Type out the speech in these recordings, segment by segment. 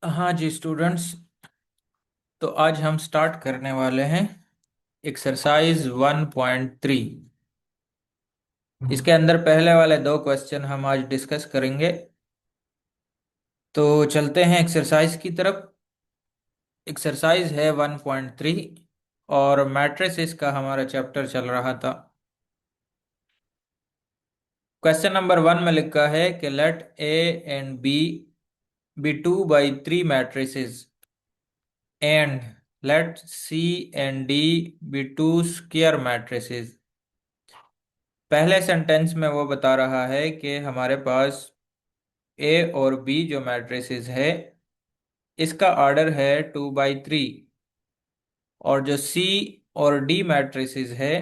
हाँ जी स्टूडेंट्स। तो आज हम स्टार्ट करने वाले हैं एक्सरसाइज 1.3। इसके अंदर पहले वाले दो क्वेश्चन हम आज डिस्कस करेंगे। तो चलते हैं एक्सरसाइज की तरफ। एक्सरसाइज है 1.3 और मैट्रिसेस का हमारा चैप्टर चल रहा था। क्वेश्चन नंबर 1 में लिखा है कि let A and B be 2/3 matrices and let C and D be two square matrices. पहले सेंटेंस में वो बता रहा है कि हमारे पास ए और बी जो मैट्रिसेस है इसका ऑर्डर है 2/3, और जो सी और डी मैट्रिसेस है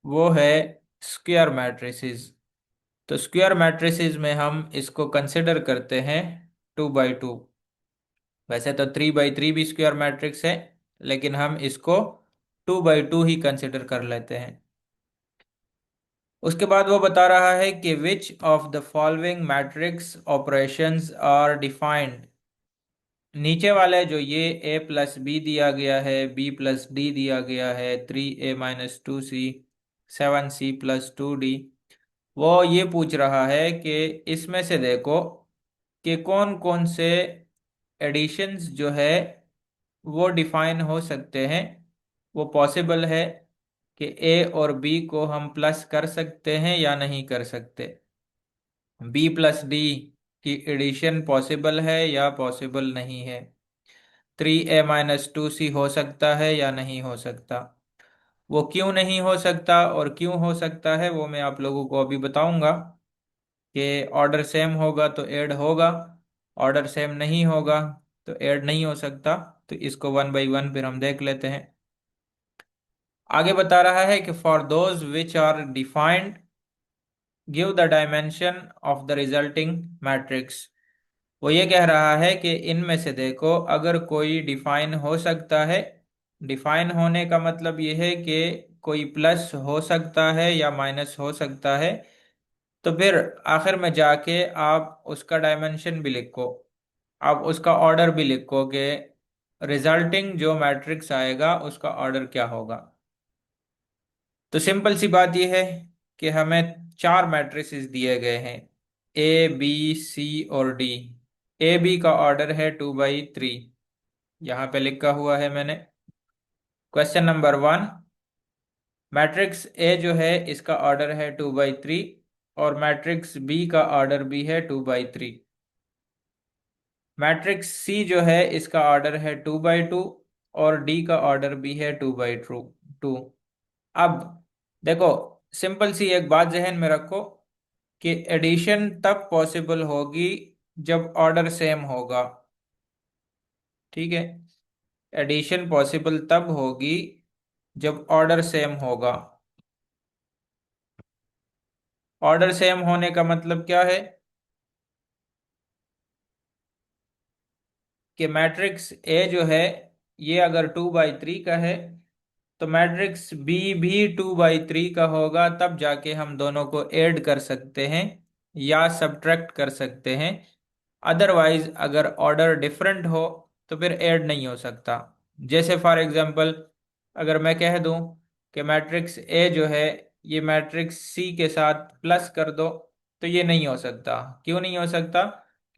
वो है स्क्वायर मैट्रिसेस। तो स्क्वायर मैट्रिसेस में हम इसको कंसिडर करते हैं 2/2। वैसे तो 3/3 भी स्क्वायर मैट्रिक्स है, लेकिन हम इसको 2/2 ही कंसिडर कर लेते हैं। उसके बाद वो बता रहा है कि which of the following matrix operations are defined. नीचे वाले जो ये ए प्लस बी दिया गया है, बी प्लस डी दिया गया है, 3a - 2c, 7c + 2d, वो ये पूछ रहा है कि इसमें से देखो कि कौन कौन से एडिशंस जो है वो डिफाइन हो सकते हैं। वो पॉसिबल है कि ए और बी को हम प्लस कर सकते हैं या नहीं कर सकते। बी प्लस डी की एडिशन पॉसिबल है या पॉसिबल नहीं है। 3a - 2c हो सकता है या नहीं हो सकता। वो क्यों नहीं हो सकता और क्यों हो सकता है वो मैं आप लोगों को अभी बताऊंगा। कि ऑर्डर सेम होगा तो ऐड होगा, ऑर्डर सेम नहीं होगा तो ऐड नहीं हो सकता। तो इसको 1/1 फिर हम देख लेते हैं। आगे बता रहा है कि for those which are defined give the dimension of the resulting matrix. वो ये कह रहा है कि इनमें से देखो अगर कोई डिफाइन हो सकता है। डिफाइन होने का मतलब ये है कि कोई प्लस हो सकता है या माइनस हो सकता है। तो फिर आखिर में जाके आप उसका डायमेंशन भी लिखो, आप उसका ऑर्डर भी लिखो कि रिजल्टिंग जो मैट्रिक्स आएगा उसका ऑर्डर क्या होगा। तो सिंपल सी बात यह है कि हमें चार मैट्रिसेस दिए गए हैं, ए बी सी और डी। ए बी का ऑर्डर है 2/3, यहाँ पे लिखा हुआ है मैंने। क्वेश्चन नंबर 1, मैट्रिक्स ए जो है इसका ऑर्डर है 2/3 और मैट्रिक्स बी का ऑर्डर भी है 2/3। मैट्रिक्स सी जो है इसका ऑर्डर है 2/2 और डी का ऑर्डर भी है 2/2। अब देखो, सिंपल सी एक बात जहन में रखो कि एडिशन तब पॉसिबल होगी जब ऑर्डर सेम होगा। ठीक है, एडिशन पॉसिबल तब होगी जब ऑर्डर सेम होगा। ऑर्डर सेम होने का मतलब क्या है कि मैट्रिक्स ए जो है ये अगर 2/3 का है तो मैट्रिक्स बी भी 2/3 का होगा, तब जाके हम दोनों को ऐड कर सकते हैं या सब्ट्रैक्ट कर सकते हैं। अदरवाइज अगर ऑर्डर डिफरेंट हो तो फिर ऐड नहीं हो सकता। जैसे फॉर एग्जांपल अगर मैं कह दूं कि मैट्रिक्स ए जो है ये मैट्रिक्स सी के साथ प्लस कर दो, तो ये नहीं हो सकता। क्यों नहीं हो सकता?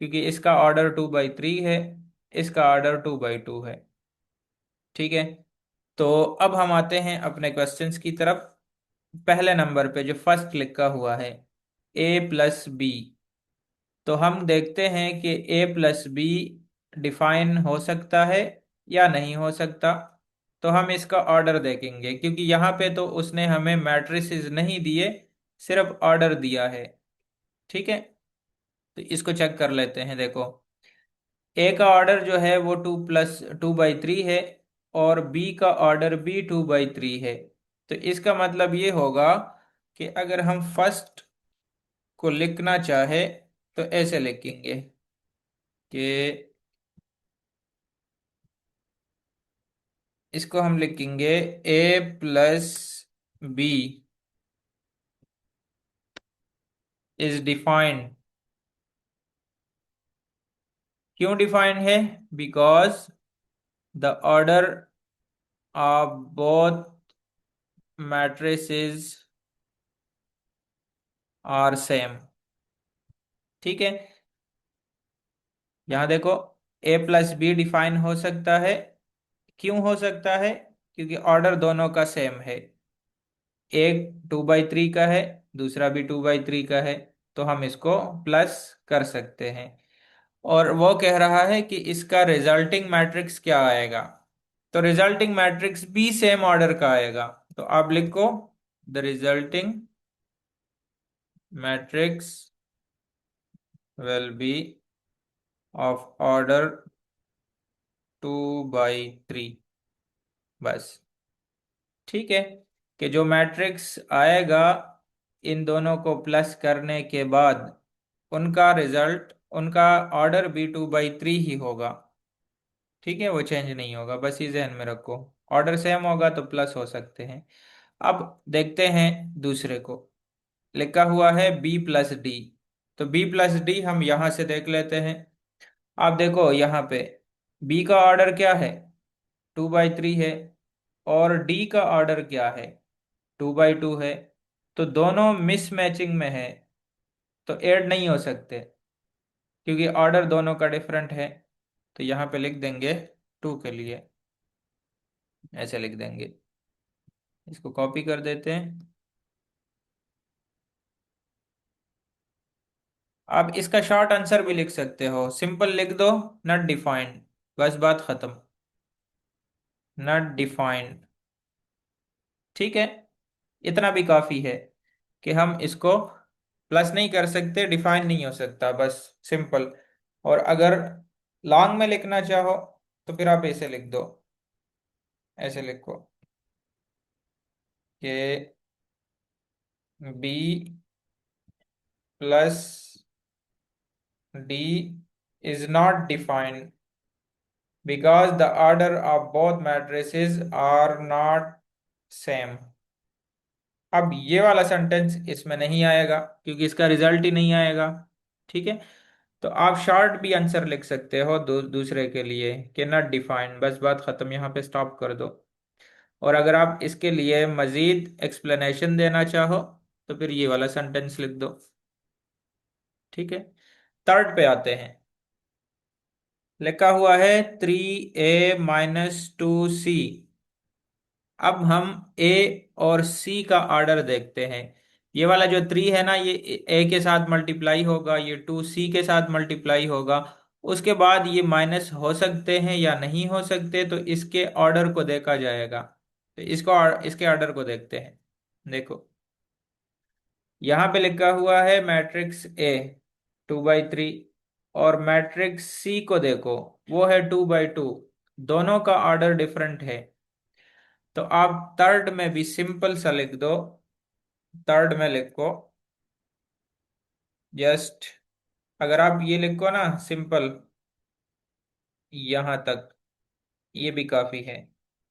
क्योंकि इसका ऑर्डर 2/3 है, इसका ऑर्डर 2/2 है। ठीक है, तो अब हम आते हैं अपने क्वेश्चंस की तरफ। पहले नंबर पे जो फर्स्ट लिखा हुआ है a + b, तो हम देखते हैं कि a + b डिफाइन हो सकता है या नहीं हो सकता। तो हम इसका ऑर्डर देखेंगे, क्योंकि यहाँ पे तो उसने हमें मैट्रिसेस नहीं दिए, सिर्फ ऑर्डर दिया है। ठीक है, तो इसको चेक कर लेते हैं। देखो, ए का ऑर्डर जो है वो 2+2/3 है और बी का ऑर्डर भी 2/3 है। तो इसका मतलब ये होगा कि अगर हम फर्स्ट को लिखना चाहे तो ऐसे लिखेंगे कि इसको हम लिखेंगे a + b इज डिफाइंड क्यों डिफाइंड है? Because the order of both matrices are same. ठीक है, यहां देखो, ए प्लस बी डिफाइन हो सकता है। क्यों हो सकता है? क्योंकि ऑर्डर दोनों का सेम है। एक 2/3 का है, दूसरा भी 2/3 का है, तो हम इसको प्लस कर सकते हैं। और वो कह रहा है कि इसका रिजल्टिंग मैट्रिक्स क्या आएगा। तो रिजल्टिंग मैट्रिक्स भी सेम ऑर्डर का आएगा। तो आप लिखो, the resulting matrix will be of order 2/3। बस। ठीक है, कि जो मैट्रिक्स आएगा इन दोनों को प्लस करने के बाद उनका रिजल्ट, उनका ऑर्डर भी 2/3 ही होगा। ठीक है, वो चेंज नहीं होगा, बस ये ध्यान में रखो। ऑर्डर सेम होगा तो प्लस हो सकते हैं। अब देखते हैं दूसरे को। लिखा हुआ है बी प्लस डी। तो बी प्लस डी हम यहां से देख लेते हैं। आप देखो यहाँ पे, बी का ऑर्डर क्या है? 2/3 है। और डी का ऑर्डर क्या है? 2/2 है। तो दोनों मिस मैचिंग में है, तो ऐड नहीं हो सकते, क्योंकि ऑर्डर दोनों का डिफरेंट है। तो यहाँ पे लिख देंगे 2 के लिए, ऐसे लिख देंगे। इसको कॉपी कर देते हैं। आप इसका शॉर्ट आंसर भी लिख सकते हो, सिंपल लिख दो, नॉट डिफाइंड। बस बात खत्म। Not defined. ठीक है, इतना भी काफी है कि हम इसको प्लस नहीं कर सकते, डिफाइन नहीं हो सकता, बस सिंपल। और अगर लॉन्ग में लिखना चाहो तो फिर आप ऐसे लिख दो, ऐसे लिखो कि B plus D is not defined because the order of both matrices are not same। अब ये वाला सेंटेंस इसमें नहीं आएगा, क्योंकि इसका रिजल्ट ही नहीं आएगा। ठीक है, तो आप शॉर्ट भी आंसर लिख सकते हो दूसरे के लिए कि नॉट डिफाइंड, बस बात खत्म, यहाँ पे स्टॉप कर दो। और अगर आप इसके लिए मजीद एक्सप्लेनेशन देना चाहो तो फिर ये वाला सेंटेंस लिख दो। ठीक है, थर्ड पे आते हैं। लिखा हुआ है 3a - 2c। अब हम ए और सी का ऑर्डर देखते हैं। ये वाला जो 3 है ना, ये ए के साथ मल्टीप्लाई होगा, ये 2 सी के साथ मल्टीप्लाई होगा। उसके बाद ये माइनस हो सकते हैं या नहीं हो सकते, तो इसके ऑर्डर को देखा जाएगा। तो इसके ऑर्डर को देखते हैं। देखो, यहाँ पे लिखा हुआ है मैट्रिक्स ए 2/3, और मैट्रिक्स सी को देखो, वो है 2/2। दोनों का ऑर्डर डिफरेंट है। तो आप थर्ड में भी सिंपल सा लिख दो। थर्ड में लिखो जस्ट, अगर आप ये लिखो ना सिंपल, यहां तक ये भी काफी है।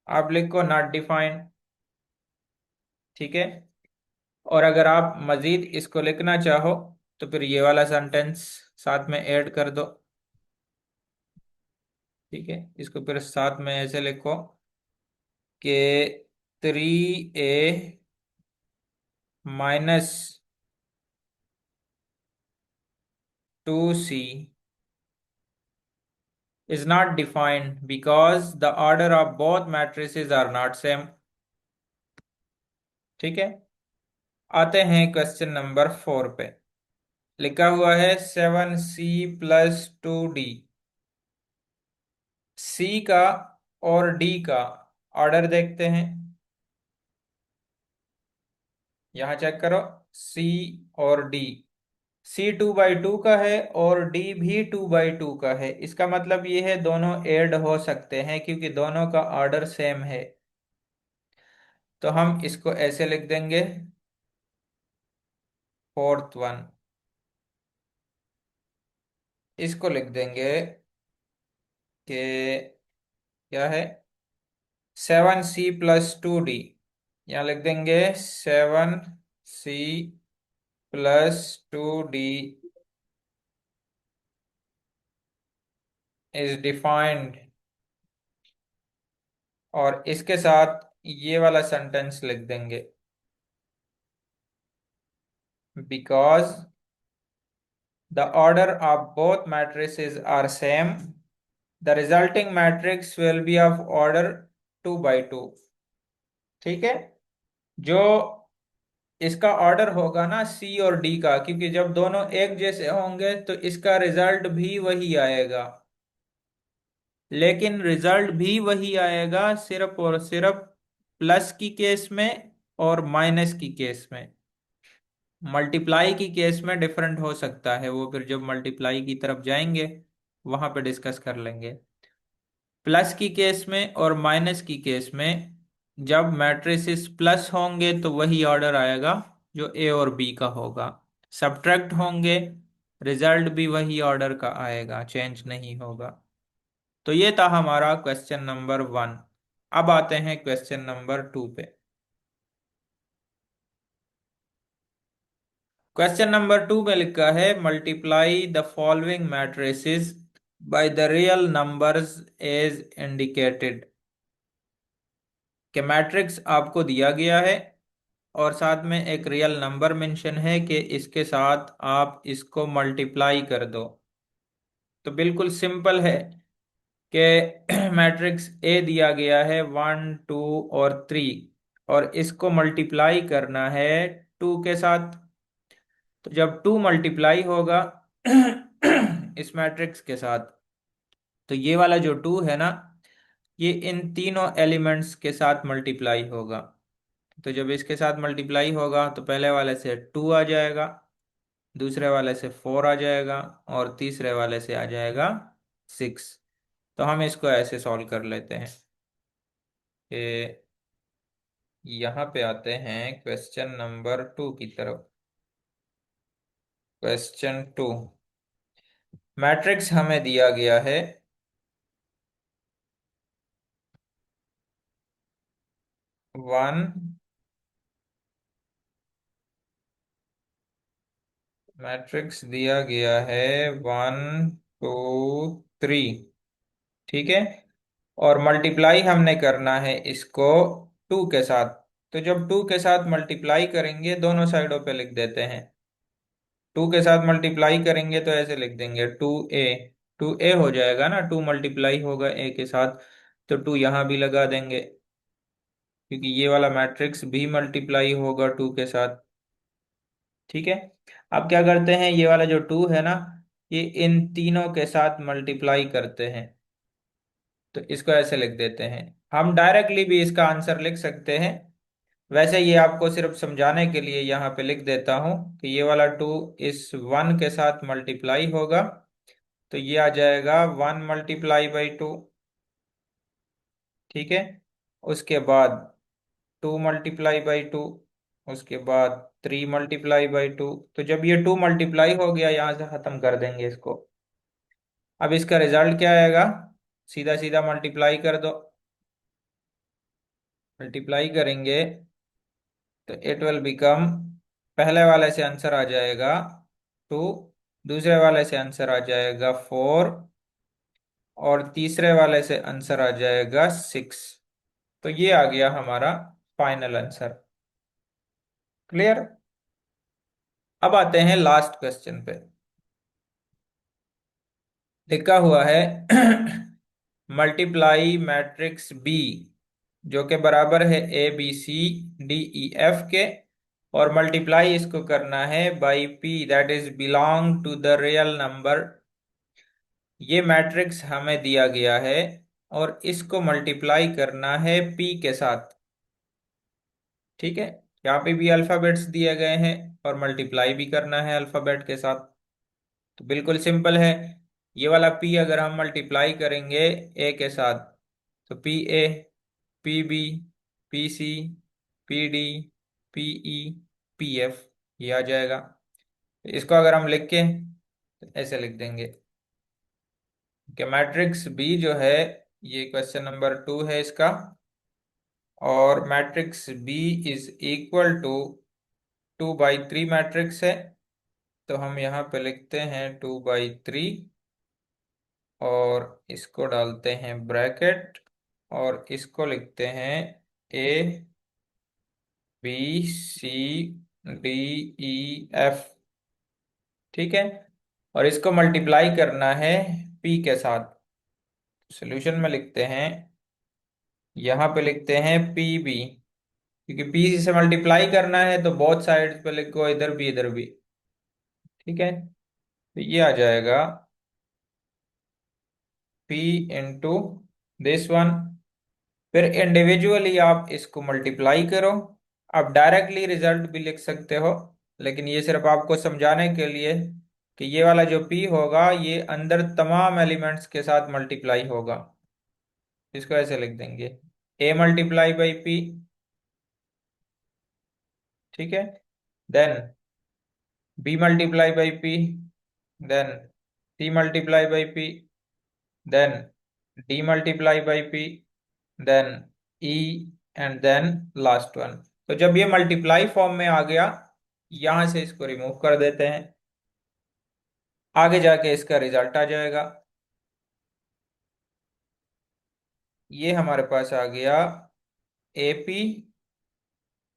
आप लिखो नॉट डिफाइंड। ठीक है, और अगर आप मजीद इसको लिखना चाहो तो फिर ये वाला सेंटेंस साथ में ऐड कर दो। ठीक है, इसको फिर साथ में ऐसे लिखो कि 3a - 2c is not defined because the order of both matrices are not same। ठीक है, आते हैं क्वेश्चन नंबर 4 पे। लिखा हुआ है 7c + 2d। सी का और डी का ऑर्डर देखते हैं। यहां चेक करो, सी और डी। सी 2/2 का है और डी भी 2/2 का है। इसका मतलब ये है दोनों ऐड हो सकते हैं, क्योंकि दोनों का ऑर्डर सेम है। तो हम इसको ऐसे लिख देंगे, फोर्थ वन। इसको लिख देंगे कि क्या है, 7c + 2d। यहाँ लिख देंगे 7c + 2d। इज डिफाइंड, और इसके साथ ये वाला सेंटेंस लिख देंगे, because the order of both matrices are same, the resulting matrix will be of order 2 by 2। ठीक है। जो इसका ऑर्डर होगा ना सी और डी का, क्योंकि जब दोनों एक जैसे होंगे तो इसका रिजल्ट भी वही आएगा, लेकिन रिजल्ट भी वही आएगा सिर्फ और सिर्फ प्लस की केस में और माइनस की केस में। मल्टीप्लाई की केस में डिफरेंट हो सकता है, वो फिर जब मल्टीप्लाई की तरफ जाएंगे वहां पे डिस्कस कर लेंगे। प्लस की केस में और माइनस की केस में जब मैट्रिसेस प्लस होंगे तो वही ऑर्डर आएगा जो ए और बी का होगा, सब्ट्रैक्ट होंगे रिजल्ट भी वही ऑर्डर का आएगा, चेंज नहीं होगा। तो ये था हमारा क्वेश्चन नंबर 1। अब आते हैं क्वेश्चन नंबर 2 पे। क्वेश्चन नंबर 2 में लिखा है multiply the following matrices by the real numbers as indicated. कि मैट्रिक्स आपको दिया गया है और साथ में एक रियल नंबर मेंशन है कि इसके साथ आप इसको मल्टीप्लाई कर दो। तो बिल्कुल सिंपल है कि मैट्रिक्स ए दिया गया है 1 2 और 3, और इसको मल्टीप्लाई करना है 2 के साथ। तो जब 2 मल्टीप्लाई होगा इस मैट्रिक्स के साथ, तो ये वाला जो 2 है ना, ये इन तीनों एलिमेंट्स के साथ मल्टीप्लाई होगा। तो जब इसके साथ मल्टीप्लाई होगा तो पहले वाले से 2 आ जाएगा, दूसरे वाले से 4 आ जाएगा, और तीसरे वाले से आ जाएगा 6। तो हम इसको ऐसे सॉल्व कर लेते हैं कि यहाँ पे आते हैं क्वेश्चन नंबर 2 की तरफ। क्वेश्चन 2, मैट्रिक्स हमें दिया गया है 1, मैट्रिक्स दिया गया है 1 2 3। ठीक है। और मल्टीप्लाई हमने करना है इसको 2 के साथ। तो जब 2 के साथ मल्टीप्लाई करेंगे दोनों साइडों पे लिख देते हैं। 2 के साथ मल्टीप्लाई करेंगे तो ऐसे लिख देंगे 2a। 2a हो जाएगा ना, 2 मल्टीप्लाई होगा a के साथ, तो 2 यहाँ भी लगा देंगे, क्योंकि ये वाला मैट्रिक्स भी मल्टीप्लाई होगा 2 के साथ। ठीक है। अब क्या करते हैं, ये वाला जो 2 है ना, ये इन तीनों के साथ मल्टीप्लाई करते हैं। तो इसको ऐसे लिख देते हैं। हम डायरेक्टली भी इसका आंसर लिख सकते हैं, वैसे ये आपको सिर्फ समझाने के लिए यहाँ पे लिख देता हूँ कि ये वाला 2 इस 1 के साथ मल्टीप्लाई होगा, तो ये आ जाएगा 1 × 2। ठीक है। उसके बाद 2 × 2, उसके बाद 3 × 2। तो जब ये 2 मल्टीप्लाई हो गया यहाँ से खत्म कर देंगे इसको। अब इसका रिजल्ट क्या आएगा, सीधा सीधा मल्टीप्लाई कर दो। मल्टीप्लाई करेंगे तो इट विल बिकम, पहले वाले से आंसर आ जाएगा 2, दूसरे वाले से आंसर आ जाएगा 4, और तीसरे वाले से आंसर आ जाएगा 6। तो ये आ गया हमारा फाइनल आंसर। क्लियर। अब आते हैं लास्ट क्वेश्चन पे। लिखा हुआ है मल्टीप्लाई मैट्रिक्स बी, जो कि बराबर है ABCDEF के, और मल्टीप्लाई इसको करना है by P that is belong to the real number. ये मैट्रिक्स हमें दिया गया है और इसको मल्टीप्लाई करना है P के साथ। ठीक है। यहाँ पे भी अल्फाबेट्स दिए गए हैं और मल्टीप्लाई भी करना है अल्फाबेट के साथ। तो बिल्कुल सिंपल है। ये वाला P अगर हम मल्टीप्लाई करेंगे A के साथ, तो PA, PB, PC, PD, PE, PF, ये आ जाएगा। इसको अगर हम लिख के तो ऐसे लिख देंगे कि मैट्रिक्स बी जो है, ये क्वेश्चन नंबर 2 है इसका, और matrix B is equal to 2 by 3 matrix है। तो हम यहाँ पे लिखते हैं 2 by 3, और इसको डालते हैं ब्रैकेट और इसको लिखते हैं A B C D E F. ठीक है। और इसको मल्टीप्लाई करना है पी के साथ। सॉल्यूशन में लिखते हैं, यहाँ पे लिखते हैं पी बी, क्योंकि पी से मल्टीप्लाई करना है तो बोथ साइड्स पे लिखो, इधर भी इधर भी। ठीक है। तो ये आ जाएगा P इंटू दिस वन। फिर इंडिविजुअली आप इसको मल्टीप्लाई करो। आप डायरेक्टली रिजल्ट भी लिख सकते हो, लेकिन ये सिर्फ आपको समझाने के लिए कि ये वाला जो P होगा ये अंदर तमाम एलिमेंट्स के साथ मल्टीप्लाई होगा। इसको ऐसे लिख देंगे, A मल्टीप्लाई बाई P। ठीक है। Then B multiply by P, then C multiply by P, then D multiply by P, then E, and then last one. तो जब ये मल्टीप्लाई फॉर्म में आ गया, यहां से इसको रिमूव कर देते हैं, आगे जाके इसका रिजल्ट आ जाएगा। ये हमारे पास आ गया AP,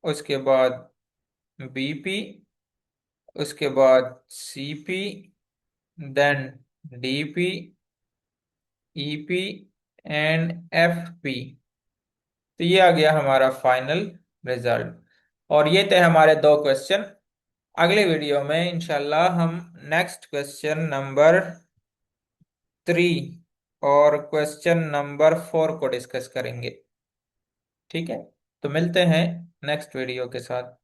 उसके बाद BP, उसके बाद CP, then DP, EP and FP। तो ये आ गया हमारा फाइनल रिजल्ट। और ये थे हमारे दो क्वेश्चन। अगले वीडियो में इंशाल्लाह हम नेक्स्ट क्वेश्चन नंबर 3 और क्वेश्चन नंबर 4 को डिस्कस करेंगे। ठीक है। तो मिलते हैं नेक्स्ट वीडियो के साथ।